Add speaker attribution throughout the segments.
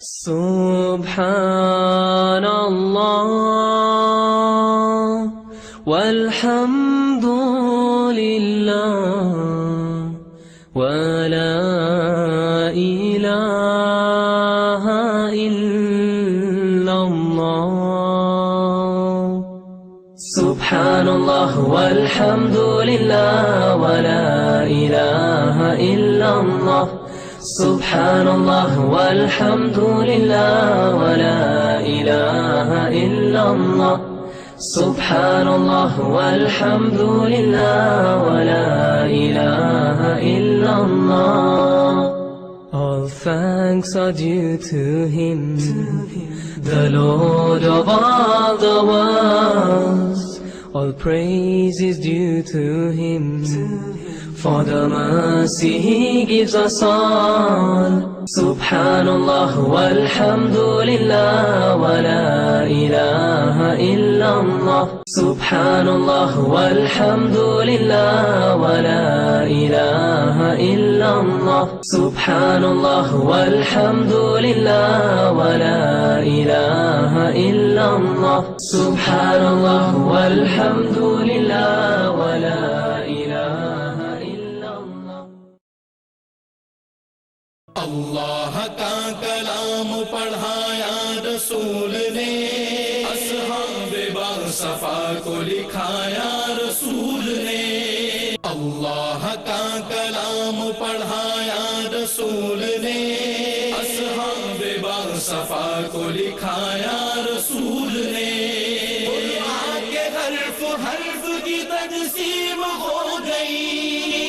Speaker 1: سبحان اللہ والحمد للہ ولا الہ الا اللہ سبحان اللہ والحمد للہ ولا الہ الا اللہ سبحان اللہ والحمد للہ ولا الہ الا اللہ سبحان اللہ والحمد للہ ولا الہ الا اللہ. All thanks are due to Him, the Lord of all the worlds. All praise is due to Him, for the mercy He gives us all. Subhanallah walhamdulillah wa la ilaha illallah. Subhanallah walhamdulillah wa la ilaha illallah. Subhanallah walhamdulillah wa la ilaha illallah. Subhanallah walhamdulillah wa la ilaha illallah.
Speaker 2: اللہ کا کلام پڑھایا رسول نے، اصحاب باصفا کو لکھایا رسول نے. اللہ کا کلام پڑھایا رسول نے، اصحاب باصفا کو لکھایا رسول نے. قرآن کے حرف حرف کی تقسیم ہو گئی،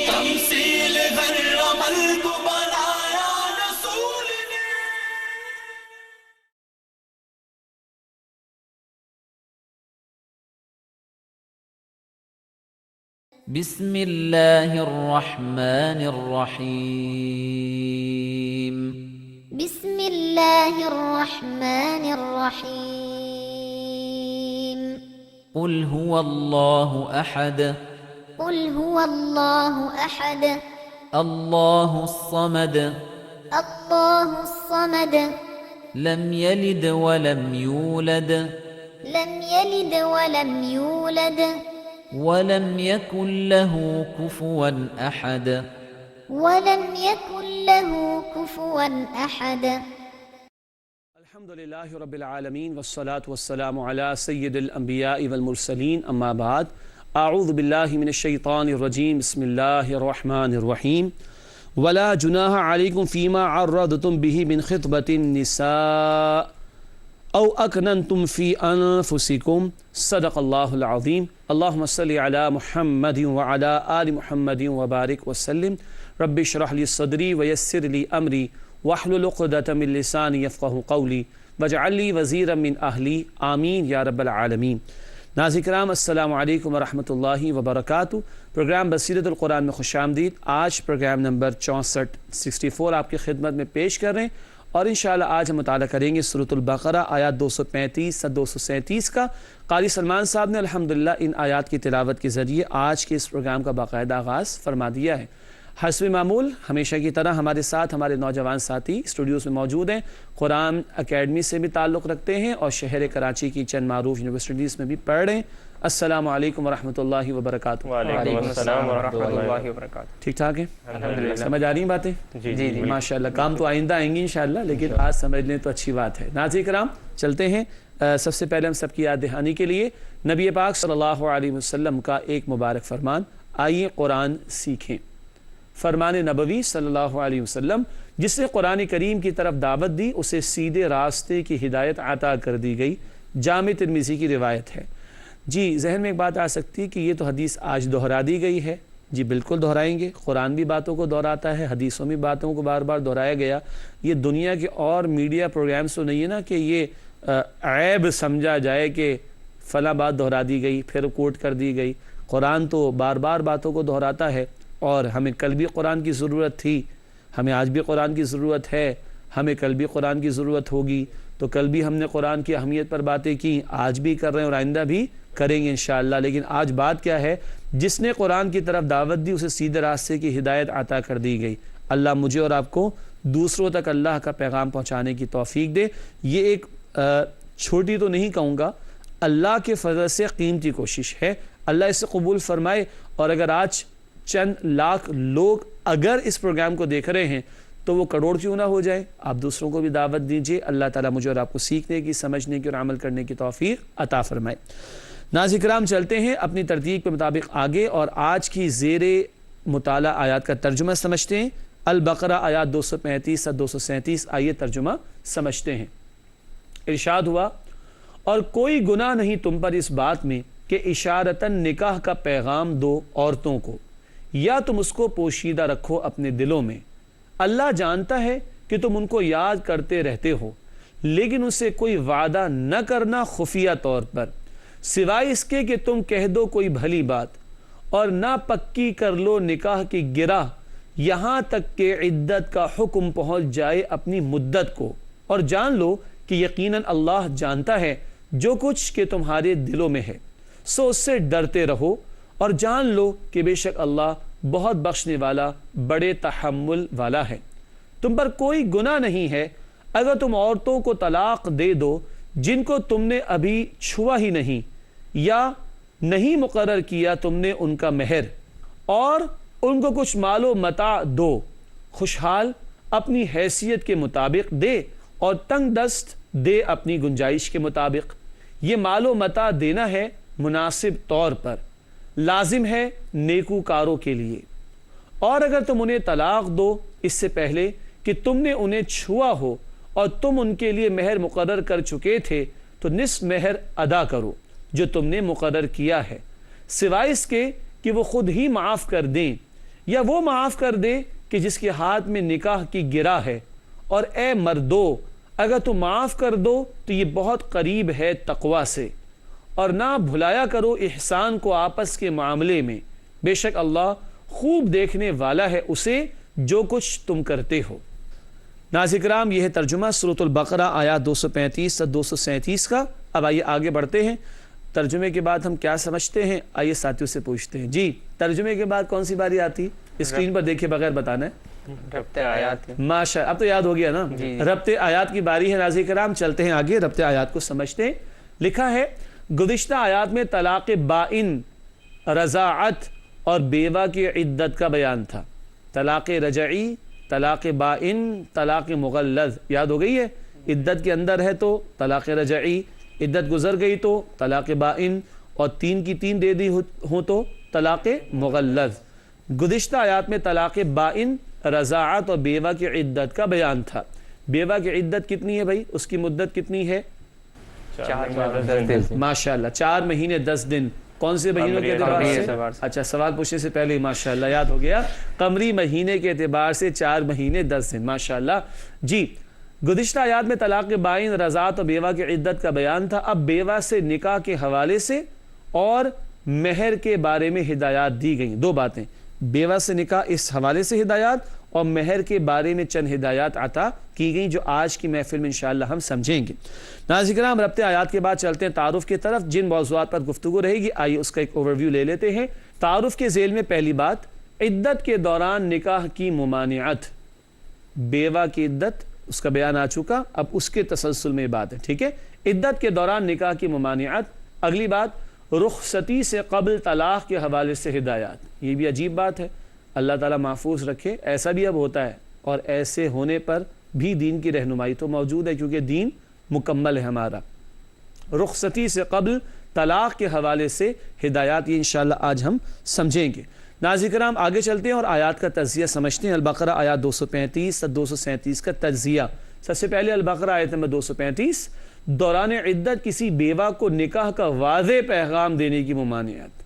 Speaker 2: تمثیل ہر عمل کو
Speaker 3: بسم اللہ الرحمن الرحیم.
Speaker 4: بسم اللہ الرحمن الرحیم.
Speaker 3: قل هو اللہ احد.
Speaker 4: قل هو اللہ احد.
Speaker 3: اللہ الصمد.
Speaker 4: اللہ الصمد.
Speaker 3: لم یلد ولم یولد.
Speaker 4: لم یلد ولم یولد.
Speaker 3: ولم يكن له كفوا أحد.
Speaker 4: ولم يكن له كفوا أحد.
Speaker 5: الحمد لله رب العالمين والصلاة والسلام على سيد الأنبياء والمرسلين أما بعد أعوذ بالله من الشيطان الرجيم بسم الله الرحمن الرحيم ولا جناح عليكم فيما عرضتم به من خطبة النساء أو أكننتم في أنفسكم صدق الله العظيم. اللهم صل على محمد وعلى آل محمد وبارك وسلم. رب اشرح لي صدري ويسر لي أمري واحلل عقدة من لساني يفقهوا قولي واجعل لي وزيرا من أهلي آمين يا رب العالمين. ناظرین کرام السلام علیکم ورحمۃ اللہ وبرکاتہ. پروگرام بصیرت القرآن میں خوش آمدید. آج پروگرام نمبر 64 آپ کی خدمت میں پیش کر رہے ہیں، اور انشاءاللہ آج ہم مطالعہ کریں گے سورۃ البقرہ آیات 235 سے 237 کا. قاری سلمان صاحب نے الحمدللہ ان آیات کی تلاوت کے ذریعے آج کے اس پروگرام کا باقاعدہ آغاز فرما دیا ہے. حسب معمول ہمیشہ کی طرح ہمارے ساتھ ہمارے نوجوان ساتھی اسٹوڈیوز میں موجود ہیں، قرآن اکیڈمی سے بھی تعلق رکھتے ہیں اور شہر کراچی کی چند معروف یونیورسٹیز میں بھی پڑھ رہے ہیں. السلام علیکم ورحمۃ اللہ وبرکاتہ.
Speaker 6: وعلیکم السلام ورحمۃ اللہ وبرکاتہ.
Speaker 5: ٹھیک ٹھاک ہے؟
Speaker 6: الحمدللہ.
Speaker 5: سمجھ آ رہی ہیں باتیں؟
Speaker 6: جی
Speaker 5: ماشاءاللہ. کام تو آئندہ آئیں گی انشاءاللہ، لیکن آج سمجھ لیں تو اچھی بات ہے. ناظرین کرام چلتے ہیں. سب سے پہلے ہم سب کی یاد دہانی کے لیے نبی پاک صلی اللہ علیہ وسلم کا ایک مبارک فرمان. آئیے قرآن سیکھیں. فرمان نبوی صلی اللہ علیہ وسلم، جس نے قرآن کریم کی طرف دعوت دی اسے سیدھے راستے کی ہدایت عطا کر دی گئی. جامع ترمذی کی روایت ہے. جی ذہن میں ایک بات آ سکتی ہے کہ یہ تو حدیث آج دہرا دی گئی ہے. جی بالکل دہرائیں گے. قرآن بھی باتوں کو دہراتا ہے، حدیثوں میں باتوں کو بار بار دہرایا گیا. یہ دنیا کے اور میڈیا پروگرامز تو نہیں ہے نا کہ یہ عیب سمجھا جائے کہ فلاں بات دہرا دی گئی پھر کوٹ کر دی گئی. قرآن تو بار بار باتوں کو دہراتا ہے، اور ہمیں کل بھی قرآن کی ضرورت تھی، ہمیں آج بھی قرآن کی ضرورت ہے، ہمیں کل بھی قرآن کی ضرورت ہوگی. تو کل بھی ہم نے قرآن کی اہمیت پر باتیں کی، آج بھی کر رہے ہیں اور آئندہ بھی کریں گے انشاءاللہ. لیکن آج بات کیا ہے؟ جس نے قرآن کی طرف دعوت دی اسے سیدھے راستے کی ہدایت عطا کر دی گئی. اللہ مجھے اور آپ کو دوسروں تک اللہ کا پیغام پہنچانے کی توفیق دے۔ یہ ایک چھوٹی تو نہیں کہوں گا، اللہ کے فضل سے قیمتی کوشش ہے، اللہ اسے قبول فرمائے۔ اور اگر آج چند لاکھ لوگ اگر اس پروگرام کو دیکھ رہے ہیں تو وہ کروڑ کیوں نہ ہو جائے۔ آپ دوسروں کو بھی دعوت دیجئے، اللہ تعالیٰ مجھے اور آپ کو سیکھنے کی، سمجھنے کی اور عمل کرنے کی توفیق عطا فرمائے۔ ناظرین کرام، چلتے ہیں اپنی ترتیب کے مطابق آگے اور آج کی زیر مطالعہ آیات کا ترجمہ سمجھتے ہیں۔ البقرہ آیات 235 سے 237، آئیے ترجمہ سمجھتے ہیں۔ ارشاد ہوا، اور کوئی گناہ نہیں تم پر اس بات میں کہ اشارتاً نکاح کا پیغام دو عورتوں کو، یا تم اس کو پوشیدہ رکھو اپنے دلوں میں۔ اللہ جانتا ہے کہ تم ان کو یاد کرتے رہتے ہو، لیکن اسے کوئی وعدہ نہ کرنا خفیہ طور پر، سوائے اس کے کہ تم کہہ دو کوئی بھلی بات، اور نہ پکی کر لو نکاح کی گرہ یہاں تک کہ عدت کا حکم پہنچ جائے اپنی مدت کو، اور جان لو کہ یقیناً اللہ جانتا ہے جو کچھ کہ تمہارے دلوں میں ہے، سو اس سے ڈرتے رہو، اور جان لو کہ بے شک اللہ بہت بخشنے والا، بڑے تحمل والا ہے۔ تم پر کوئی گناہ نہیں ہے اگر تم عورتوں کو طلاق دے دو جن کو تم نے ابھی چھوا ہی نہیں، یا نہیں مقرر کیا تم نے ان کا مہر، اور ان کو کچھ مال و متاع دو، خوشحال اپنی حیثیت کے مطابق دے، اور تنگ دست دے اپنی گنجائش کے مطابق۔ یہ مال و متاع دینا ہے مناسب طور پر، لازم ہے نیکوکاروں کے لیے۔ اور اگر تم انہیں طلاق دو اس سے پہلے کہ تم نے انہیں چھوا ہو اور تم ان کے لیے مہر مقرر کر چکے تھے، تو نصف مہر ادا کرو جو تم نے مقرر کیا ہے، سوائے اس کے کہ وہ خود ہی معاف کر دیں، یا وہ معاف کر دے کہ جس کے ہاتھ میں نکاح کی گرہ ہے۔ اور اے مردو، اگر تم معاف کر دو تو یہ بہت قریب ہے تقوی سے، اور نہ بھلایا کرو احسان کو آپس کے معاملے میں، بے شک اللہ خوب دیکھنے والا ہے اسے جو کچھ تم کرتے ہو۔ ناظرین کرام، یہ ہے ترجمہ سورۃ البقرہ آیات 235 سے 237 کا۔ اب آئیے آگے بڑھتے ہیں۔ ترجمے کے بعد ہم کیا سمجھتے ہیں، آئیے ساتھیوں سے پوچھتے ہیں۔ جی، ترجمے کے بعد کون سی باری آتی؟ اسکرین پر دیکھے بغیر بتانا ہے۔
Speaker 6: ربط آیات،
Speaker 5: ماشاء، اب تو یاد ہو گیا نا۔ ربط آیات کی باری ہے ناظرین کرام، چلتے ہیں آگے، ربط آیات کو سمجھتے ہیں۔ لکھا ہے، گزشتہ آیات میں طلاق بائن، رضاعت اور بیوہ کی عدت کا بیان تھا۔ طلاق رجعی، طلاق بائن، طلاق مغلظ یاد ہو گئی ہے۔ عدت کے اندر ہے تو طلاق رجعی، عدت گزر گئی تو طلاق بائن، اور 3 کی 3 دے دی ہو تو طلاق مغلظ۔ گزشتہ آیات میں طلاق بائن، رضاعت اور بیوہ کی عدت کا بیان تھا۔ بیوہ کی عدت کتنی ہے بھائی؟ اس کی مدت کتنی ہے؟
Speaker 6: 4 ماہ 10 دن۔
Speaker 5: ماشاءاللہ، 4 مہینے 10 دن۔ کون سے مہینوں کے اعتبار سے؟ اچھا، سوال پوچھنے سے پہلے ماشاءاللہ یاد ہو گیا، قمری مہینے کے اعتبار سے 4 مہینے 10 دن، ماشاءاللہ۔ جی، گزشتہ آیات میں طلاق بائن، رضاعت اور بیوہ کی عدت کا بیان تھا۔ اب بیوہ سے نکاح کے حوالے سے اور مہر کے بارے میں ہدایات دی گئیں۔ 2 باتیں، بیوہ سے نکاح اس حوالے سے ہدایات، اور مہر کے بارے میں چند ہدایات عطا کی گئیں جو آج کی محفل میں انشاءاللہ ہم سمجھیں گے۔ ناظرین کرام، ربط آیات کے بعد چلتے ہیں تعارف کی طرف۔ جن موضوعات پر گفتگو رہے گی آئیے اس کا ایک اوورویو لے لیتے ہیں۔ تعارف کے ذیل میں پہلی بات، عدت کے دوران نکاح کی ممانعت۔ بیوہ کی عدت اس کا بیان آ چکا، اب اس کے تسلسل میں بات ہے، ٹھیک ہے۔ عدت کے دوران نکاح کی ممانعت۔ اگلی بات، رخصتی سے قبل طلاق کے حوالے سے ہدایات۔ یہ بھی عجیب بات ہے، اللہ تعالیٰ محفوظ رکھے، ایسا بھی اب ہوتا ہے، اور ایسے ہونے پر بھی دین کی رہنمائی تو موجود ہے کیونکہ دین مکمل ہے ہمارا۔ رخصتی سے قبل طلاق کے حوالے سے ہدایات، یہ انشاءاللہ آج ہم سمجھیں گے۔ ناظرین کرام، آگے چلتے ہیں اور آیات کا تجزیہ سمجھتے ہیں۔ البقرہ آیات 235 سے 237 کا تجزیہ۔ سب سے پہلے البقرہ آیت نمبر 235، دوران عدت کسی بیوہ کو نکاح کا واضح پیغام دینے کی ممانعت،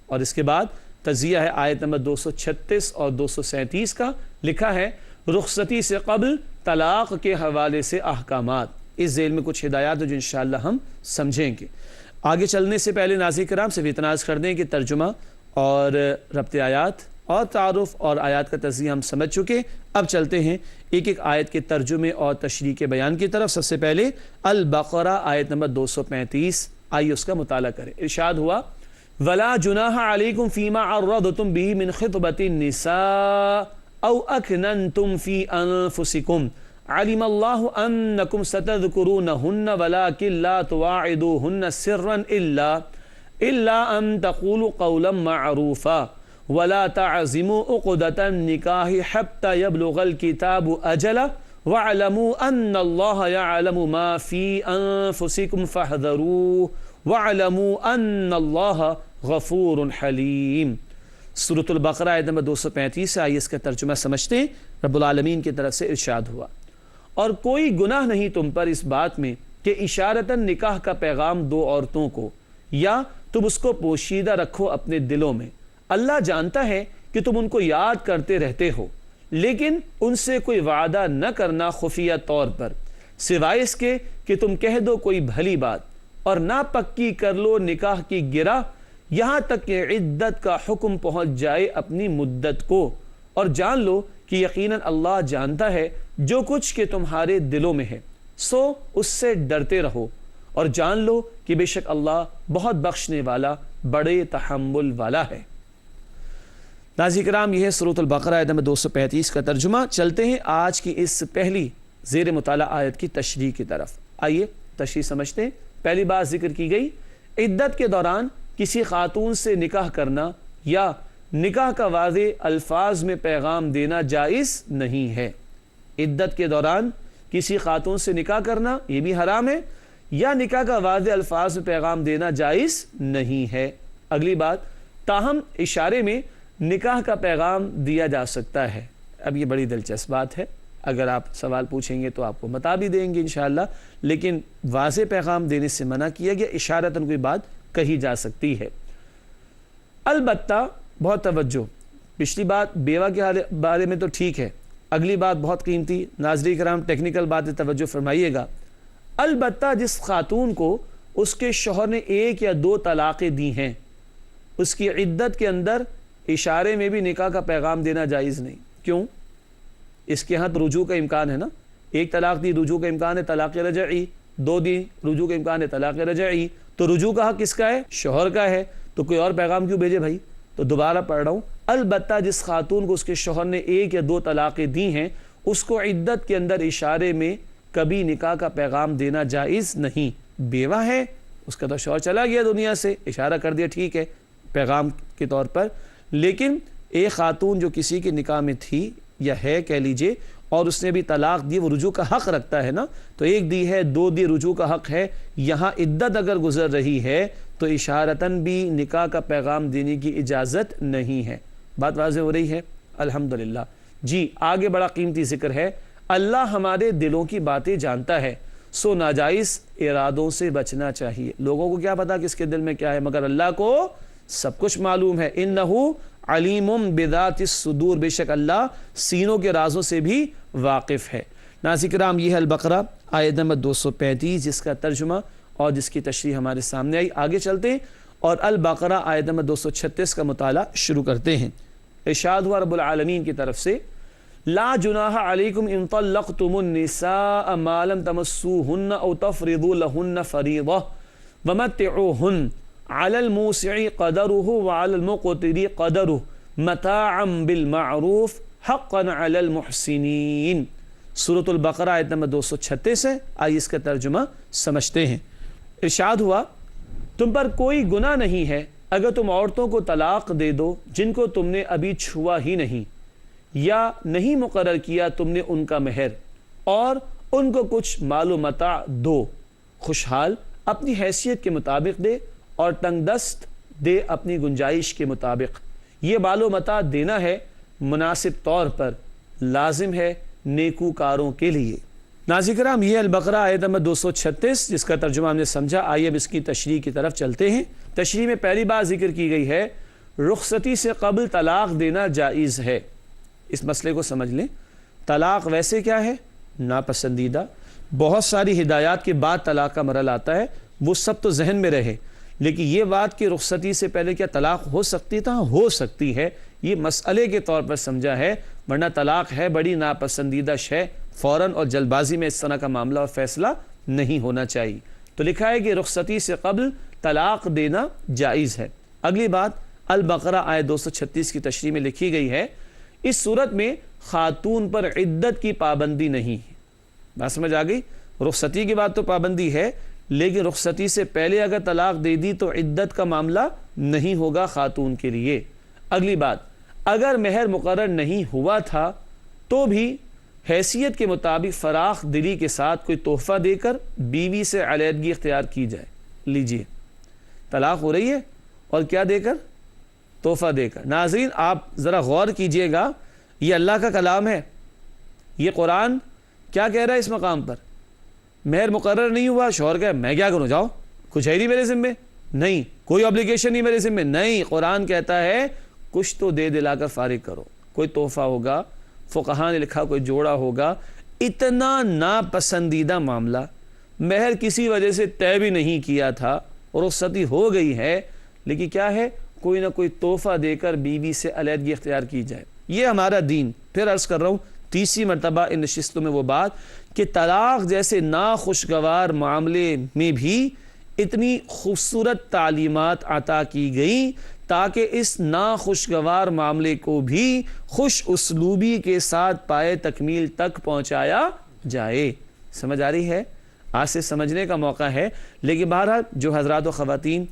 Speaker 5: اور اس کے بعد تجزیہ ہے آیت نمبر 236 اور 237 کا۔ لکھا ہے، رخصتی سے قبل طلاق کے حوالے سے احکامات۔ اس ذیل میں کچھ ہدایات ہیں جو انشاءاللہ ہم سمجھیں گے۔ آگے چلنے سے پہلے ناظرین کرام سے اعتراض کر دیں کہ ترجمہ اور ربط آیات اور تعارف اور آیات کا تجزیہ ہم سمجھ چکے۔ اب چلتے ہیں ایک ایک آیت کے ترجمے اور تشریح کے بیان کی طرف۔ سب سے پہلے البقرہ آیت نمبر 235، آئیے اس کا مطالعہ کریں۔ ارشاد ہوا، وَلَا جُنَاحَ عَلَيْكُمْ فِي مَا عَرَّضْتُمْ بِهِ مِنْ خِطْبَةِ النِّسَاءِ او اکننتم فی انفسکم علم اللہ انکم ستذکرونہن ولکن لا تواعدوہن سرا الا ان تقولوا قولا معروفا ولا تعزموا عقدة النکاح حتى يبلغ الكتاب اجلہ وَاعْلَمُوا أَنَّ اللَّهَ يَعْلَمُ مَا فِي أَنفُسِكُمْ فَاحْذَرُوهُ وَاعْلَمُوا أَنَّ اللَّهَ غَفُورٌ حَلِيمٌ۔ سورۃ البقرہ آیت نمبر 235 سے آئیے اس کا ترجمہ سمجھتے ہیں۔ رب العالمین کی طرف سے ارشاد ہوا، اور کوئی گناہ نہیں تم پر اس بات میں کہ اشارتاً نکاح کا پیغام دو عورتوں کو، یا تم اس کو پوشیدہ رکھو اپنے دلوں میں۔ اللہ جانتا ہے کہ تم ان کو یاد کرتے رہتے ہو، لیکن ان سے کوئی وعدہ نہ کرنا خفیہ طور پر، سوائے اس کے کہ تم کہہ دو کوئی بھلی بات، اور نہ پکی کر لو نکاح کی گرہ یہاں تک کہ عدت کا حکم پہنچ جائے اپنی مدت کو، اور جان لو کہ یقیناً اللہ جانتا ہے جو کچھ کہ تمہارے دلوں میں ہے، سو اس سے ڈرتے رہو، اور جان لو کہ بے شک اللہ بہت بخشنے والا بڑے تحمل والا ہے۔ ناظرین کرام، یہ ہے سورۃ البقرہ آیت نمبر 235 کا ترجمہ۔ چلتے ہیں آج کی اس پہلی زیر مطالعہ آیت کی تشریح کی طرف۔ آئیے تشریح سمجھتے ہیں۔ پہلی بات ذکر کی گئی، عدت کے دوران کسی خاتون سے نکاح کرنا یا نکاح کا واضح الفاظ میں پیغام دینا جائز نہیں ہے۔ عدت کے دوران کسی خاتون سے نکاح کرنا یہ بھی حرام ہے، یا نکاح کا واضح الفاظ میں پیغام دینا جائز نہیں ہے۔ اگلی بات، تاہم اشارے میں نکاح کا پیغام دیا جا سکتا ہے۔ اب یہ بڑی دلچسپ بات ہے، اگر آپ سوال پوچھیں گے تو آپ کو بتا بھی دیں گے انشاءاللہ، لیکن واضح پیغام دینے سے منع کیا گیا، اشارتاً کوئی بات کہی جا سکتی ہے۔ البتہ بہت توجہ، پچھلی بات بیوہ کے بارے میں تو ٹھیک ہے، اگلی بات بہت قیمتی، ناظرین کرام ٹیکنیکل باتیں توجہ فرمائیے گا۔ البتہ جس خاتون کو اس کے شوہر نے 1 یا 2 طلاقیں دی ہیں، اس کی عدت کے اندر اشارے میں بھی نکاح کا پیغام دینا جائز نہیں۔ کیوں؟ اس کے ہاں تو رجوع کا امکان ہے نا، 1 طلاق دی رجوع کا امکان ہے، طلاق رجعی، 2 دی رجوع کا امکان ہے، طلاق رجعی، تو رجوع کا حق کس کا ہے؟ شوہر کا ہے، تو کوئی اور پیغام کیوں بھیجے بھائی؟ تو دوبارہ پڑھ رہا ہوں، البتہ جس خاتون کو اس کے شوہر نے 1 یا 2 طلاقیں دی ہیں، اس کو عدت کے اندر اشارے میں کبھی نکاح کا پیغام دینا جائز نہیں۔ بیوہ ہے، اس کا تو شوہر چلا گیا دنیا سے، اشارہ کر دیا ٹھیک ہے پیغام کے طور پر، لیکن ایک خاتون جو کسی کے نکاح میں تھی یا ہے کہہ لیجئے، اور اس نے بھی طلاق دی، وہ رجوع کا حق رکھتا ہے نا، تو 1 دی ہے، 2 دی رجوع کا حق ہے، یہاں عدت اگر گزر رہی ہے تو اشارتاً بھی نکاح کا پیغام دینے کی اجازت نہیں ہے۔ بات واضح ہو رہی ہے؟ الحمدللہ۔ جی آگے بڑا قیمتی ذکر ہے، اللہ ہمارے دلوں کی باتیں جانتا ہے، سو ناجائز ارادوں سے بچنا چاہیے۔ لوگوں کو کیا پتا کس کے دل میں کیا ہے، مگر اللہ کو سب کچھ معلوم ہے۔ انہ علیم بذات الصدور، بے شک اللہ سینوں کے رازوں سے بھی واقف ہے۔ ناظرین کرام، یہ ہے البقرہ آیت نمبر 235 جس کا ترجمہ اور جس کی تشریح ہمارے سامنے آئی۔ آگے چلتے ہیں اور البقرہ آیت نمبر 236 کا مطالعہ شروع کرتے ہیں۔ ارشاد ہوا رب العالمین کی طرف سے، لا جناح علیکم ان طلقتم النساء ما لم تمسوهن او تفرضوا لهن فریضہ ومتعوهن على الموسع قدره وعلى المقتر قدره متاعا بالمعروف حقا على المحسنین۔ سورۃ البقرہ آیت نمبر 236 ہے، آئیے اس کا ترجمہ سمجھتے ہیں۔ ارشاد ہوا، تم پر کوئی گناہ نہیں ہے اگر تم عورتوں کو طلاق دے دو جن کو تم نے ابھی چھوا ہی نہیں، یا نہیں مقرر کیا تم نے ان کا مہر، اور ان کو کچھ مال و متاع دو، خوشحال اپنی حیثیت کے مطابق دے اور تنگ دست دے اپنی گنجائش کے مطابق۔ یہ مال و متاع دینا ہے مناسب طور پر، لازم ہے نیکوکاروں کے لیے۔ ناظرین کرام، یہ البقرہ آیت نمبر 236 جس کا ترجمہ ہم نے سمجھا۔ آئیے اب اس کی تشریح کی طرف چلتے ہیں۔ تشریح میں پہلی بات ذکر کی گئی ہے، رخصتی سے قبل طلاق دینا جائز ہے۔ اس مسئلے کو سمجھ لیں، طلاق ویسے کیا ہے؟ ناپسندیدہ۔ بہت ساری ہدایات کے بعد طلاق کا مرحلہ آتا ہے، وہ سب تو ذہن میں رہے، لیکن یہ بات کہ رخصتی سے پہلے کیا طلاق ہو سکتی تھا؟ ہو سکتی ہے، یہ مسئلے کے طور پر سمجھا ہے، ورنہ طلاق ہے بڑی ناپسندیدہ شے، فوراً اور جلد بازی میں اس طرح کا معاملہ اور فیصلہ نہیں ہونا چاہیے۔ تو لکھا ہے کہ رخصتی سے قبل طلاق دینا جائز ہے۔ اگلی بات، البقرہ آیت 236 کی تشریح میں لکھی گئی ہے، اس صورت میں خاتون پر عدت کی پابندی نہیں ہے۔ بات سمجھ آ گئی؟ رخصتی کی بات تو پابندی ہے، لیکن رخصتی سے پہلے اگر طلاق دے دی تو عدت کا معاملہ نہیں ہوگا خاتون کے لیے۔ اگلی بات، اگر مہر مقرر نہیں ہوا تھا تو بھی حیثیت کے مطابق فراخ دلی کے ساتھ کوئی تحفہ دے کر بیوی سے علیحدگی اختیار کی جائے۔ لیجئے، طلاق ہو رہی ہے اور کیا دے کر؟ تحفہ دے کر۔ ناظرین آپ ذرا غور کیجئے گا، یہ اللہ کا کلام ہے، یہ قرآن کیا کہہ رہا ہے اس مقام پر؟ مہر مقرر نہیں ہوا، شوہر کہے میں کیا کروں، جاؤ، کچھ ہے نہیں میرے ذمہ، نہیں کوئی obligation نہیں میرے ذمہ، نہیں، قرآن کہتا ہے کچھ تو دے دلا کر فارغ کرو، کوئی تحفہ ہوگا، فقہاء نے لکھا کوئی جوڑا ہوگا۔ اتنا ناپسندیدہ معاملہ، مہر کسی وجہ سے طے بھی نہیں کیا تھا، رخصتی ہو گئی ہے، لیکن کیا ہے، کوئی نہ کوئی تحفہ دے کر بیوی سے علیحدگی اختیار کی جائے۔ یہ ہمارا دین۔ پھر عرض کر رہا ہوں تیسری مرتبہ ان نشستوں میں وہ بات کہ طلاق جیسے ناخوشگوار معاملے میں بھی اتنی خوبصورت تعلیمات عطا کی گئیں تاکہ اس ناخوشگوار معاملے کو بھی خوش اسلوبی کے ساتھ پائے تکمیل تک پہنچایا جائے۔ سمجھ آ رہی ہے؟ آج سے سمجھنے کا موقع ہے، لیکن بہرحال جو حضرات و خواتین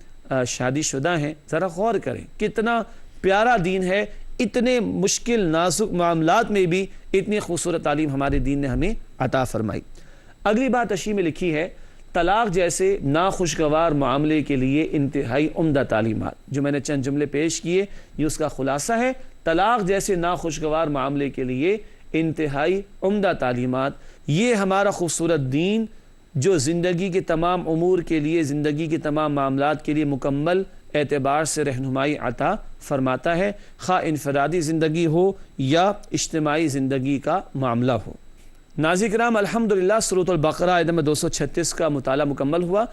Speaker 5: شادی شدہ ہیں ذرا غور کریں، کتنا پیارا دین ہے، اتنے مشکل نازک معاملات میں بھی اتنی خوبصورت تعلیم ہمارے دین نے ہمیں عطا فرمائی۔ اگلی بات اشی میں لکھی ہے، طلاق جیسے ناخوشگوار معاملے کے لیے انتہائی عمدہ تعلیمات۔ جو میں نے چند جملے پیش کیے یہ اس کا خلاصہ ہے۔ طلاق جیسے ناخوشگوار معاملے کے لیے انتہائی عمدہ تعلیمات، یہ ہمارا خوبصورت دین جو زندگی کے تمام امور کے لیے، زندگی کے تمام معاملات کے لیے مکمل اعتبار سے رہنمائی عطا فرماتا ہے، خواہ انفرادی زندگی ہو یا اجتماعی زندگی کا معاملہ ہو۔ ناظرین کرام، الحمدللہ سورۃ البقرہ آیت نمبر 236 کا مطالعہ مکمل ہوا۔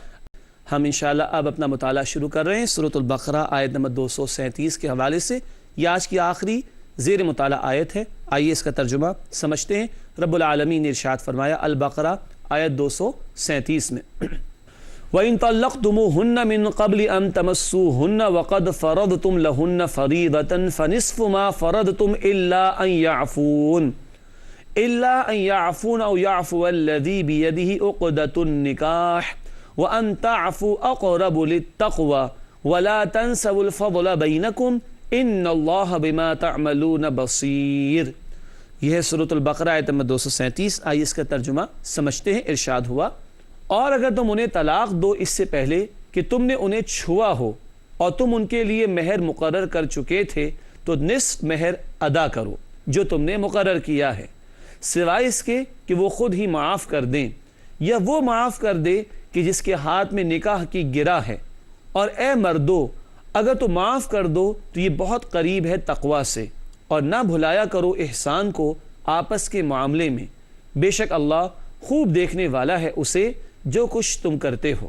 Speaker 5: ہم انشاءاللہ اب اپنا مطالعہ شروع کر رہے ہیں سورۃ البقرہ آیت نمبر 237 کے حوالے سے۔ یہ آج کی آخری زیر مطالعہ آیت ہے، آئیے اس کا ترجمہ سمجھتے ہیں۔ رب العالمین نے ارشاد فرمایا البقرہ آیت 237 میں، وَإِن طَلَّقْتُمُوهُنَّ مِن قَبْلِ أَن تَمَسُّوهُنَّ وَقَدْ فَرَضْتُمْ لَهُنَّ فَرِيضَةً فَنِصْفُ مَا فَرَضْتُمْ إِلَّا أَن يَعْفُونَ أَوْ يَعْفُوَ الَّذِي بِيَدِهِ عُقْدَةُ النِّكَاحِ وَأَن تَعْفُوا أَقْرَبُ لِلتَّقْوَى وَلَا تَنْسَوُا الْفَضْلَ بَيْنَكُمْ إِنَّ اللَّهَ بِمَا تَعْمَلُونَ بَصِيرٌ۔ یہ ہے سورۃ البقرہ آیت نمبر 237۔ آئیے اس کا ترجمہ سمجھتے ہیں۔ ارشاد ہوا، اور اگر تم انہیں طلاق دو اس سے پہلے کہ تم نے انہیں چھوا ہو اور تم ان کے لیے مہر مقرر کر چکے تھے تو نصف مہر ادا کرو جو تم نے مقرر کیا ہے، سوائے اس کے کہ وہ خود ہی معاف کر دیں یا وہ معاف کر دے کہ جس کے ہاتھ میں نکاح کی گرہ ہے۔ اور اے مردو، اگر تم معاف کر دو تو یہ بہت قریب ہے تقوی سے، اور نہ بھلایا کرو احسان کو آپس کے معاملے میں، بے شک اللہ خوب دیکھنے والا ہے اسے جو کچھ تم کرتے ہو۔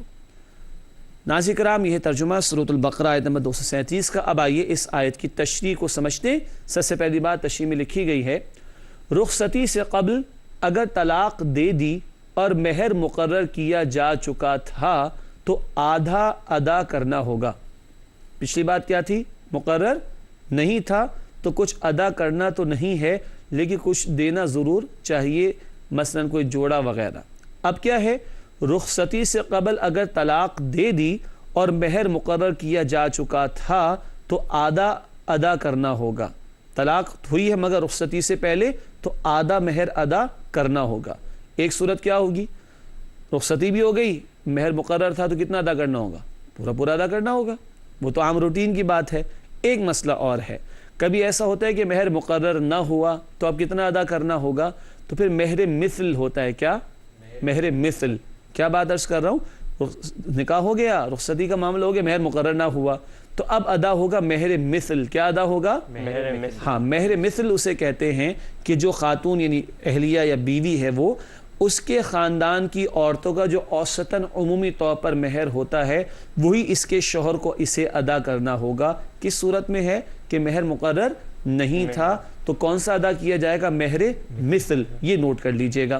Speaker 5: ناظرین کرام، یہ ترجمہ سورۃ البقرہ آیت نمبر 237 کا۔ اب آئیے اس آیت کی تشریح کو سمجھتے ہیں۔ سب سے پہلی بات تشریح میں لکھی گئی ہے، رخصتی سے قبل اگر طلاق دے دی اور مہر مقرر کیا جا چکا تھا تو آدھا ادا کرنا ہوگا۔ پچھلی بات کیا تھی؟ مقرر نہیں تھا تو کچھ ادا کرنا تو نہیں ہے، لیکن کچھ دینا ضرور چاہیے، مثلا کوئی جوڑا وغیرہ۔ اب کیا ہے؟ رخصتی سے قبل اگر طلاق دے دی اور مہر مقرر کیا جا چکا تھا تو آدھا ادا کرنا ہوگا۔ طلاق ہوئی ہے مگر رخصتی سے پہلے تو آدھا مہر ادا کرنا ہوگا۔ ایک صورت کیا ہوگی؟ رخصتی بھی ہو گئی، مہر مقرر تھا تو کتنا ادا کرنا ہوگا؟ پورا ادا کرنا ہوگا، وہ تو عام روٹین کی بات ہے۔ ایک مسئلہ اور ہے، کبھی ایسا ہوتا ہے کہ مہر مقرر نہ ہوا تو اب کتنا ادا کرنا ہوگا؟ تو پھر مہر مثل ہوتا ہے۔ کیا؟ مہر مثل۔ کیا بات عرض کر رہا ہوں؟ نکاح ہو گیا، رخصتی کا معاملہ ہو گیا، مہر مقرر نہ ہوا تو اب ادا ہوگا مہر مثل۔ کیا ادا ہوگا؟
Speaker 6: مہر مثل۔
Speaker 5: ہاں، مہر مثل اسے کہتے ہیں کہ جو خاتون یعنی اہلیہ یا بیوی ہے وہ اس کے خاندان کی عورتوں کا جو اوسطاً عمومی طور پر مہر ہوتا ہے وہی اس کے شوہر کو اسے ادا کرنا ہوگا۔ کس صورت میں ہے کہ مہر مقرر نہیں تھا تو کون سا ادا کیا جائے گا؟ مہر مثل۔ یہ نوٹ کر لیجئے گا۔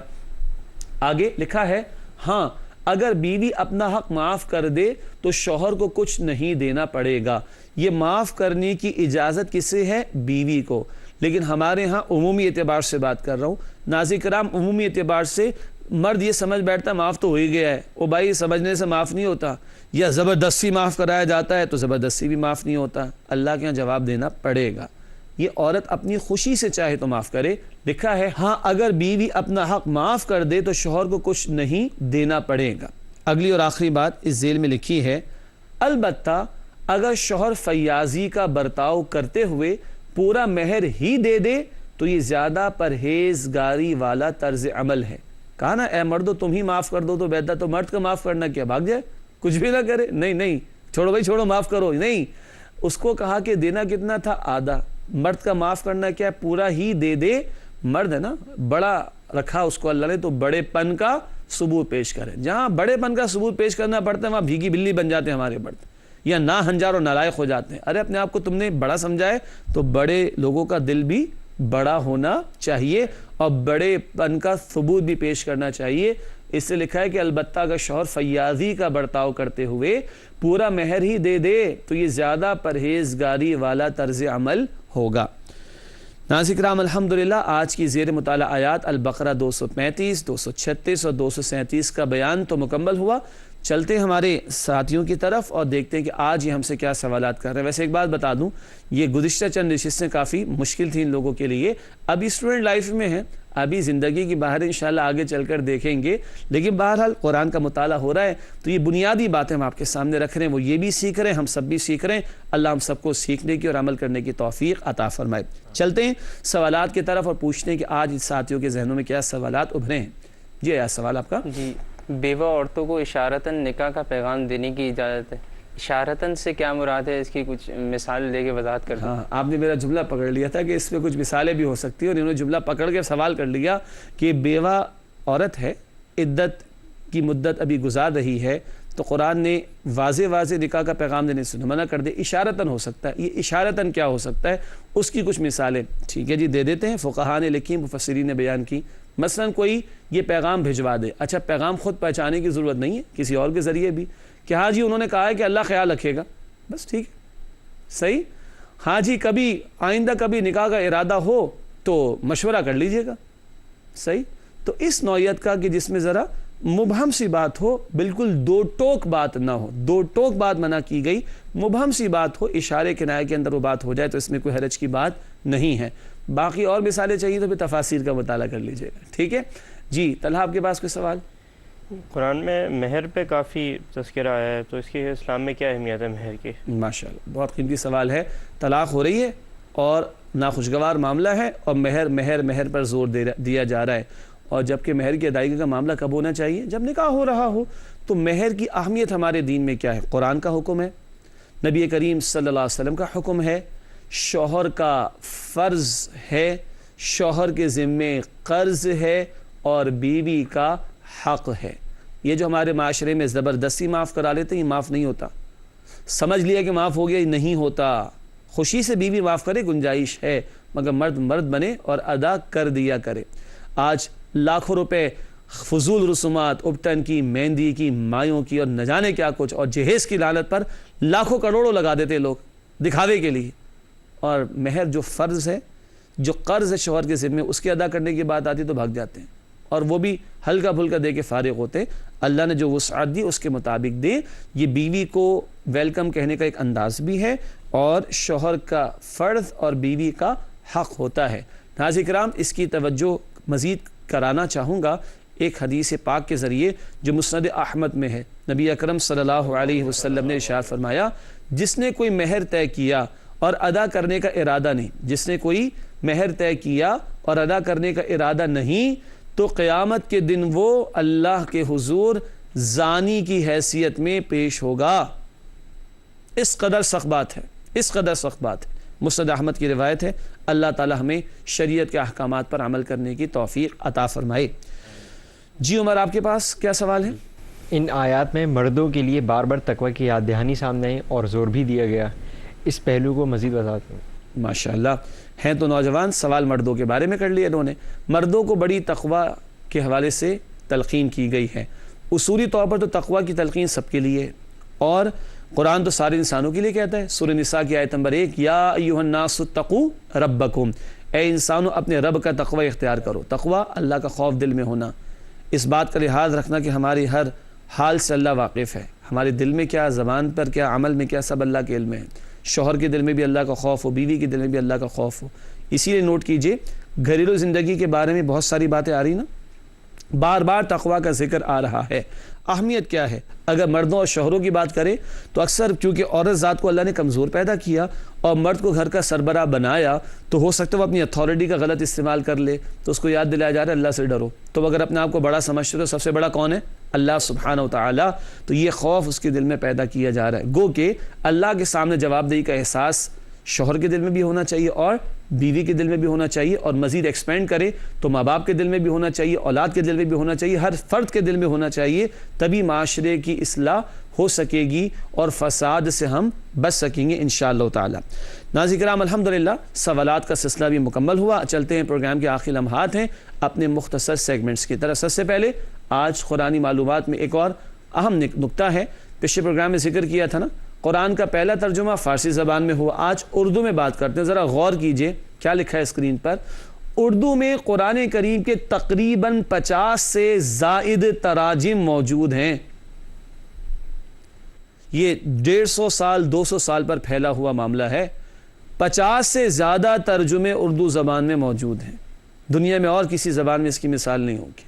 Speaker 5: آگے لکھا ہے، ہاں اگر بیوی اپنا حق معاف کر دے تو شوہر کو کچھ نہیں دینا پڑے گا۔ یہ معاف کرنے کی اجازت کسے ہے؟ بیوی کو۔ لیکن ہمارے ہاں عمومی اعتبار سے بات کر رہا ہوں ناظرین کرام، عمومی اعتبار سے مرد یہ سمجھ بیٹھتا معاف تو ہو ہی گیا ہے، او بھائی سمجھنے سے معاف نہیں ہوتا، یا زبردستی معاف کرایا جاتا ہے تو زبردستی بھی معاف نہیں ہوتا، اللہ کے یہاں جواب دینا پڑے گا۔ یہ عورت اپنی خوشی سے چاہے تو معاف کرے، لکھا ہے ہاں اگر بیوی اپنا حق معاف کر دے تو شوہر کو کچھ نہیں دینا پڑے گا۔ اگلی اور آخری بات اس ذیل میں لکھی ہے، البتہ اگر شوہر فیاضی کا برتاؤ کرتے ہوئے پورا مہر ہی دے دے تو یہ زیادہ پرہیزگاری والا طرز عمل ہے۔ کہا نا اے مردو تم ہی معاف کر دو تو بہتر، تو مرد کا معاف کرنا کیا بھاگ جائے کچھ بھی نہ کرے؟ نہیں چھوڑو بھائی چھوڑو معاف کرو، نہیں، اس کو کہا کہ دینا کتنا تھا؟ آدھا۔ مرد کا معاف کرنا کیا ہے؟ پورا ہی دے دے۔ مرد ہے نا بڑا رکھا اس کو اللہ نے تو بڑے پن کا ثبوت پیش کرے، جہاں بڑے پن کا ثبوت پیش کرنا پڑتا ہے وہاں بھیگی بلی بن جاتے ہیں ہمارے مرد، یا نا ہنجار اور نالائق ہو جاتے ہیں۔ ارے اپنے آپ کو تم نے بڑا سمجھا ہے تو بڑے لوگوں کا دل بھی بڑا ہونا چاہیے اور بڑے پن کا ثبوت بھی پیش کرنا چاہیے۔ اس سے لکھا ہے کہ البتہ اگر شوہر فیاضی کا برتاؤ کرتے ہوئے پورا مہر ہی دے دے تو یہ زیادہ پرہیزگاری والا طرز عمل ہوگا۔ ناظرین کرام الحمدللہ آج کی زیر مطالعہ آیات البقرہ 235، 236 اور 237 کا بیان تو مکمل ہوا۔ چلتے ہیں ہمارے ساتھیوں کی طرف اور دیکھتے ہیں کہ آج یہ ہم سے کیا سوالات کر رہے ہیں۔ ویسے ایک بات بتا دوں، یہ گزشتہ چند نشستیں کافی مشکل تھیں ان لوگوں کے لیے، ابھی اسٹوڈنٹ لائف میں ہیں، ابھی زندگی کی باہر انشاءاللہ آگے چل کر دیکھیں گے، لیکن بہرحال قرآن کا مطالعہ ہو رہا ہے تو یہ بنیادی باتیں ہم آپ کے سامنے رکھ رہے ہیں، وہ یہ بھی سیکھ رہے ہیں، ہم سب بھی سیکھ رہے ہیں۔ اللہ ہم سب کو سیکھنے کی اور عمل کرنے کی توفیق عطا فرمائے۔ چلتے ہیں سوالات کی طرف اور پوچھتے ہیں کہ آج اس ساتھیوں کے ذہنوں میں کیا سوالات ابھرے ہیں۔ جی آیا سوال آپ کا؟
Speaker 6: جی، بیوہ عورتوں کو اشارتاً نکاح کا پیغام دینے کی اجازت ہے، اشارتاً سے کیا مراد ہے؟ اس کی کچھ مثال دے کے وضاحت کر دیں۔
Speaker 5: ہاں آپ نے میرا جملہ پکڑ لیا تھا کہ اس میں کچھ مثالیں بھی ہو سکتی ہیں، اور انہوں نے جملہ پکڑ کے سوال کر لیا کہ بیوہ عورت ہے، عدت کی مدت ابھی گزار رہی ہے تو قرآن نے واضح نکاح کا پیغام دینے سے منع کر دے، اشارتاً ہو سکتا ہے۔ یہ اشارتاً کیا ہو سکتا ہے اس کی کچھ مثالیں ٹھیک ہے جی دے دیتے ہیں، فقہاء نے لکھی، مفسرین نے بیان کی۔ مثلا کوئی یہ پیغام بھجوا دے، اچھا پیغام خود پہنچانے کی ضرورت نہیں ہے، کسی اور کے ذریعے بھی، کہ ہاں جی انہوں نے کہا ہے کہ اللہ خیال رکھے گا، بس ٹھیک ہے صحیح، ہاں جی کبھی آئندہ کبھی نکاح کا ارادہ ہو تو مشورہ کر لیجئے گا، صحیح۔ تو اس نوعیت کا کہ جس میں ذرا مبہم سی بات ہو، بالکل دو ٹوک بات نہ ہو، دو ٹوک بات منع کی گئی، مبہم سی بات ہو، اشارے کنائے کے اندر وہ بات ہو جائے تو اس میں کوئی حرج کی بات نہیں ہے۔ باقی اور مثالیں چاہیے تو پھر تفاسیر کا مطالعہ کر لیجئے گا، ٹھیک ہے جی۔ طلحہ آپ کے پاس کوئی سوال؟
Speaker 7: قرآن میں مہر پہ کافی تذکرہ آیا ہے تو اس کی اسلام میں کیا اہمیت ہے مہر کی؟
Speaker 5: ماشاءاللہ بہت قیمتی سوال ہے۔ طلاق ہو رہی ہے اور ناخوشگوار معاملہ ہے اور مہر پر زور دیا جا رہا ہے، اور جبکہ مہر کی ادائیگی کا معاملہ کب ہونا چاہیے؟ جب نکاح ہو رہا ہو۔ تو مہر کی اہمیت ہمارے دین میں کیا ہے؟ قرآن کا حکم ہے، نبی کریم صلی اللہ علیہ وسلم کا حکم ہے، شوہر کا فرض ہے، شوہر کے ذمے قرض ہے اور بیوی کا حق ہے۔ یہ جو ہمارے معاشرے میں زبردستی معاف کرا لیتے ہیں یہ معاف نہیں ہوتا، سمجھ لیا کہ معاف ہو گیا، یہ نہیں ہوتا۔ خوشی سے بیوی معاف کرے گنجائش ہے، مگر مرد بنے اور ادا کر دیا کرے۔ آج لاکھوں روپے فضول رسومات، ابٹن کی، مہندی کی، مایوں کی اور نہ جانے کیا کچھ، اور جہیز کی لعنت پر لاکھوں کروڑوں لگا دیتے لوگ دکھاوے کے لیے، اور مہر جو فرض ہے، جو قرض ہے شوہر کے ذمے، اس کے ادا کرنے کی بات آتی تو بھاگ جاتے ہیں، اور وہ بھی ہلکا پھلکا دے کے فارغ ہوتے۔ اللہ نے جو وسعت دی اس کے مطابق دے۔ یہ بیوی کو ویلکم کہنے کا ایک انداز بھی ہے، اور شوہر کا فرض اور بیوی کا حق ہوتا ہے۔ ناظرین کرام اس کی توجہ مزید کرانا چاہوں گا ایک حدیث پاک کے ذریعے جو مسند احمد میں ہے۔ نبی اکرم صلی اللہ علیہ وسلم نے ارشاد فرمایا، جس نے کوئی مہر طے کیا اور ادا کرنے کا ارادہ نہیں، جس نے کوئی مہر طے کیا اور ادا کرنے کا ارادہ نہیں، تو قیامت کے دن وہ اللہ کے حضور زانی کی حیثیت میں پیش ہوگا۔ اس قدر سخت بات ہے، اس قدر سخت بات ہے۔ مسند احمد کی روایت ہے۔ اللہ تعالی ہمیں شریعت کے احکامات پر عمل کرنے کی توفیق عطا فرمائے۔ جی عمر آپ کے پاس کیا سوال ہے؟
Speaker 8: ان آیات میں مردوں کے لیے بار بار تقوی کی یاد دہانی سامنے آئی اور زور بھی دیا گیا، اس پہلو کو مزید وضاحت کریں۔
Speaker 5: ماشاءاللہ ہیں تو نوجوان، سوال مردوں کے بارے میں کر لیا انہوں نے۔ مردوں کو بڑی تقوی کے حوالے سے تلقین کی گئی ہے۔ اصولی طور پر تو تقوی کی تلقین سب کے لیے ہے، اور قرآن تو سارے انسانوں کے لیے کہتا ہے۔ سورہ نساء کی آیت نمبر 1، یا ایھا الناس اتقوا ربکم، اے انسانوں اپنے رب کا تقوی اختیار کرو. تقوی اللہ کا خوف دل میں ہونا، اس بات کا لحاظ رکھنا کہ ہماری ہر حال سے اللہ واقف ہے، ہمارے دل میں کیا، زبان پر کیا، عمل میں کیا، سب اللہ کے علم ہے. شوہر کے دل میں بھی اللہ کا خوف ہو، بیوی کے دل میں بھی اللہ کا خوف ہو. اسی لیے نوٹ کیجئے گھریلو زندگی کے بارے میں بہت ساری باتیں آ رہی نا، بار بار تقوی کا ذکر آ رہا ہے. اہمیت کیا ہے؟ اگر مردوں اور شوہروں کی بات کریں تو اکثر چونکہ عورت ذات کو اللہ نے کمزور پیدا کیا اور مرد کو گھر کا سربراہ بنایا، تو ہو سکتا ہے وہ اپنی اتھارٹی کا غلط استعمال کر لے، تو اس کو یاد دلایا جا رہا ہے اللہ سے ڈرو. تو اگر اپنے آپ کو بڑا سمجھتے ہو تو سب سے بڑا کون ہے؟ اللہ سبحانہ و تعالی. تو یہ خوف اس کے دل میں پیدا کیا جا رہا ہے. گو کہ اللہ کے سامنے جواب دہی کا احساس شوہر کے دل میں بھی ہونا چاہیے اور بیوی کے دل میں بھی ہونا چاہیے، اور مزید ایکسپینڈ کرے تو ماں باپ کے دل میں بھی ہونا چاہیے، اولاد کے دل میں بھی ہونا چاہیے، ہر فرد کے دل میں ہونا چاہیے. تبھی معاشرے کی اصلاح ہو سکے گی اور فساد سے ہم بچ سکیں گے انشاءاللہ تعالی. ناظرین کرام الحمدللہ سوالات کا سلسلہ بھی مکمل ہوا. چلتے ہیں پروگرام کے آخری لمحات ہیں اپنے مختصر سیگمنٹس کی طرف. سب سے پہلے آج قرآنی معلومات میں ایک اور اہم نکتہ ہے. پچھلے پروگرام میں ذکر کیا تھا نا، قرآن کا پہلا ترجمہ فارسی زبان میں ہوا. آج اردو میں بات کرتے ہیں. ذرا غور کیجئے کیا لکھا ہے اسکرین پر. اردو میں قرآن کریم کے تقریباً 50 سے زائد تراجم موجود ہیں. یہ 150 سال 200 سال پر پھیلا ہوا معاملہ ہے. 50 سے زیادہ ترجمے اردو زبان میں موجود ہیں. دنیا میں اور کسی زبان میں اس کی مثال نہیں ہوگی.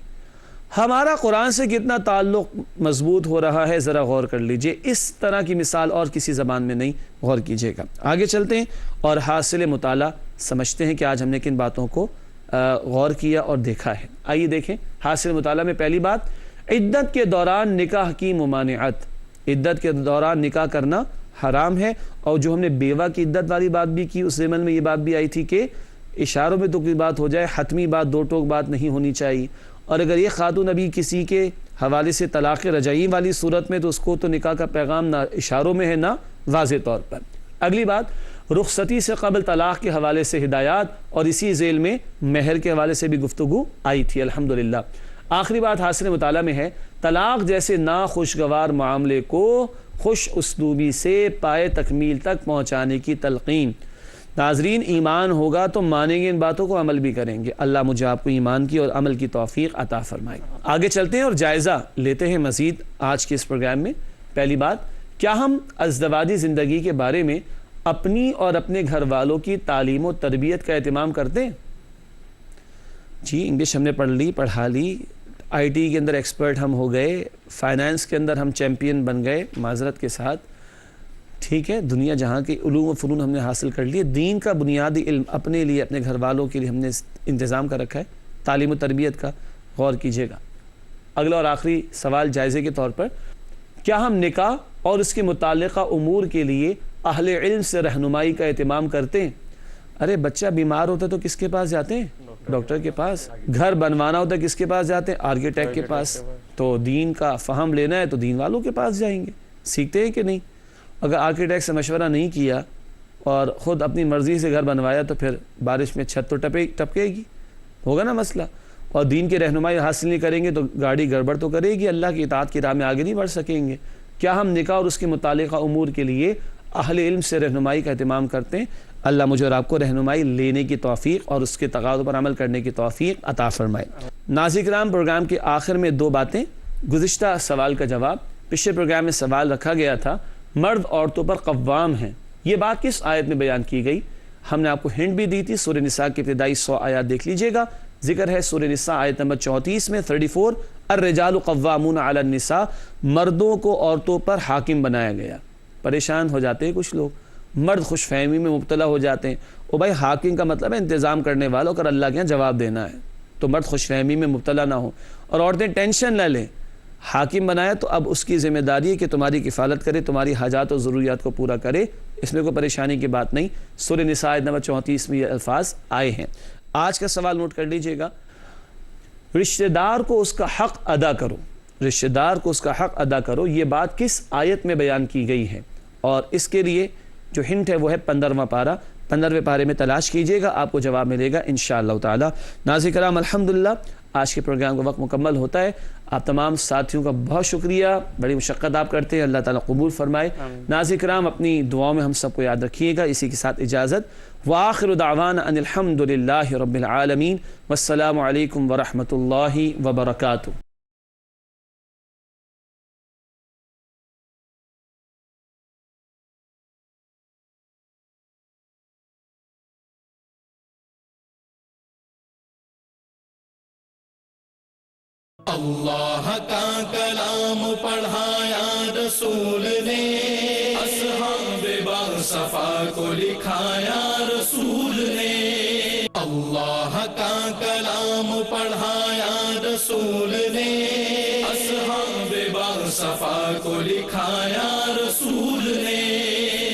Speaker 5: ہمارا قرآن سے کتنا تعلق مضبوط ہو رہا ہے ذرا غور کر لیجئے. اس طرح کی مثال اور کسی زبان میں نہیں. غور کیجئے گا. آگے چلتے ہیں اور حاصل مطالعہ سمجھتے ہیں کہ آج ہم نے کن باتوں کو غور کیا اور دیکھا ہے. آئیے دیکھیں حاصل مطالعہ میں پہلی بات، عدت کے دوران نکاح کی ممانعت. عدت کے دوران نکاح کرنا حرام ہے. اور جو ہم نے بیوہ کی عدت والی بات بھی کی، اس ضمن میں یہ بات بھی آئی تھی کہ اشاروں میں تو کوئی بات ہو جائے، حتمی بات دو ٹوک بات نہیں ہونی چاہیے. اور اگر یہ خاتون ابھی کسی کے حوالے سے طلاق رجعی والی صورت میں تو اس کو تو نکاح کا پیغام نہ اشاروں میں ہے نہ واضح طور پر. اگلی بات، رخصتی سے قبل طلاق کے حوالے سے ہدایات، اور اسی ذیل میں مہر کے حوالے سے بھی گفتگو آئی تھی الحمدللہ. آخری بات حاصل مطالعہ میں ہے طلاق جیسے ناخوشگوار معاملے کو خوش اسلوبی سے پائے تکمیل تک پہنچانے کی تلقین. ناظرین ایمان ہوگا تو مانیں گے ان باتوں کو، عمل بھی کریں گے. اللہ مجھے آپ کو ایمان کی اور عمل کی توفیق عطا فرمائے. آگے چلتے ہیں اور جائزہ لیتے ہیں مزید آج کے اس پروگرام میں. پہلی بات، کیا ہم ازدواجی زندگی کے بارے میں اپنی اور اپنے گھر والوں کی تعلیم و تربیت کا اہتمام کرتے ہیں؟ جی انگلش ہم نے پڑھ لی، پڑھا لی، آئی ٹی کے اندر ایکسپرٹ ہم ہو گئے، فائنانس کے اندر ہم چیمپئن بن گئے معذرت کے ساتھ، ٹھیک ہے، دنیا جہاں کے علوم و فنون ہم نے حاصل کر لیے. دین کا بنیادی علم اپنے لیے اپنے گھر والوں کے لیے ہم نے انتظام کر رکھا ہے تعلیم و تربیت کا. غور کیجئے گا. اگلا اور آخری سوال جائزے کے طور پر، کیا ہم نکاح اور اس کے متعلقہ امور کے لیے اہل علم سے رہنمائی کا اہتمام کرتے ہیں؟ ارے بچہ بیمار ہوتا ہے تو کس کے پاس جاتے ہیں؟ ڈاکٹر کے پاس. گھر بنوانا ہوتا ہے کس کے پاس جاتے ہیں؟ آرکیٹیکٹ کے پاس. تو دین کا فہم لینا ہے تو دین والوں کے پاس جائیں گے. سیکھتے ہیں کہ نہیں؟ اگر آرکیٹیکٹ سے مشورہ نہیں کیا اور خود اپنی مرضی سے گھر بنوایا تو پھر بارش میں چھت تو ٹپکے گی، ہوگا نا مسئلہ. اور دین کی رہنمائی حاصل نہیں کریں گے تو گاڑی گڑبڑ تو کرے گی، اللہ کی اطاعت کی راہ میں آگے نہیں بڑھ سکیں گے. کیا ہم نکاح اور اس کے متعلقہ امور کے لیے اہل علم سے رہنمائی کا اہتمام کرتے ہیں؟ اللہ مجھے اور آپ کو رہنمائی لینے کی توفیق اور اس کے تقاضوں پر عمل کرنے کی توفیق عطا فرمائے. ناظرین کرام پروگرام کے آخر میں دو باتیں. گزشتہ سوال کا جواب، پچھلے پروگرام میں سوال رکھا گیا تھا مرد عورتوں پر قوام ہیں، یہ بات کس آیت میں بیان کی گئی؟ ہم نے آپ کو ہنٹ بھی دی تھی. سورہ نساء کی ابتدائی 100 آیات دیکھ لیجئے گا. ذکر ہے سورہ نساء آیت نمبر 34 میں 34، الرجال قوامون علی النساء، مردوں کو عورتوں پر حاکم بنایا گیا. پریشان ہو جاتے ہیں کچھ لوگ، مرد خوش فہمی میں مبتلا ہو جاتے ہیں. او بھائی حاکم کا مطلب ہے انتظام کرنے والوں، اگر اللہ کے یہاں جواب دینا ہے تو مرد خوش فہمی میں مبتلا نہ ہو اور عورتیں ٹینشن نہ لیں. حاکم بنایا تو اب اس کی ذمہ داری ہے کہ تمہاری کفالت کرے، تمہاری حاجات و ضروریات کو پورا کرے. اس میں کوئی پریشانی کی بات نہیں. سورہ نساء آیت نمبر 34 میں یہ الفاظ آئے ہیں. آج کا سوال نوٹ کر لیجئے گا. رشتہ دار کو اس کا حق ادا کرو، رشتہ دار کو اس کا حق ادا کرو، یہ بات کس آیت میں بیان کی گئی ہے؟ اور اس کے لیے جو ہنٹ ہے وہ ہے 15واں پارہ. 15ویں پارے میں تلاش کیجئے گا، آپ کو جواب ملے گا انشاءاللہ تعالی. ناظرین کرام الحمدللہ آج کے پروگرام کا وقت مکمل ہوتا ہے. آپ تمام ساتھیوں کا بہت شکریہ, بڑی مشقت آپ کرتے ہیں, اللہ تعالیٰ قبول فرمائے. ناظرین کرام, اپنی دعاؤں میں ہم سب کو یاد رکھیے گا. اسی کے ساتھ اجازت. وآخر دعوانا ان الحمد للہ رب العالمین, والسلام علیکم ورحمۃ اللہ وبرکاتہ.
Speaker 2: اللہ کا کلام پڑھا یا رسول نے, اصحاب باصفا کو لکھا یا رسول نے. اللہ کا کلام پڑھا یا رسول نے, اصحاب باصفا کو لکھا یا رسول نے.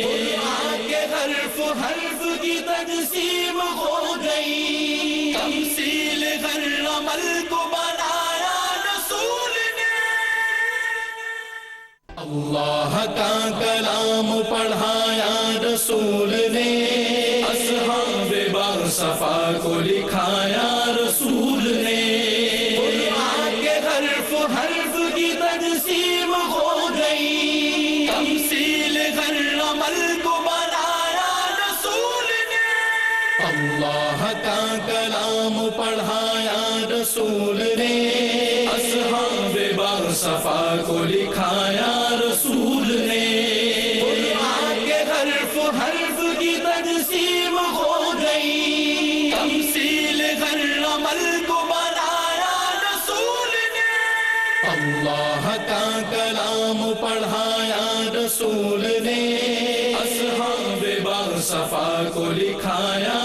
Speaker 2: قرآن کے حرف حرف کی تقسیم ہو گئی, تمثیل ہر عمل کو اللہ کا کلام پڑھا یا رسول نے, اصحاب باصفا کو لکھا یا رسول نے. قرآن کے حرف حرف کی تقسیم ہو گئی, تمثیل ہر عمل کو بنایا رسول نے. اللہ کا کلام پڑھا یا رسول نے, اصحاب باصفا کو لکھا یا رسول نے. قرآن کے حرف حرف کی تقسیم ہو گئی, تمثیل ہر عمل کو بنایا رسول نے. اللہ کا کلام پڑھا یا رسول نے, اصحاب باصفا کو لکھا یا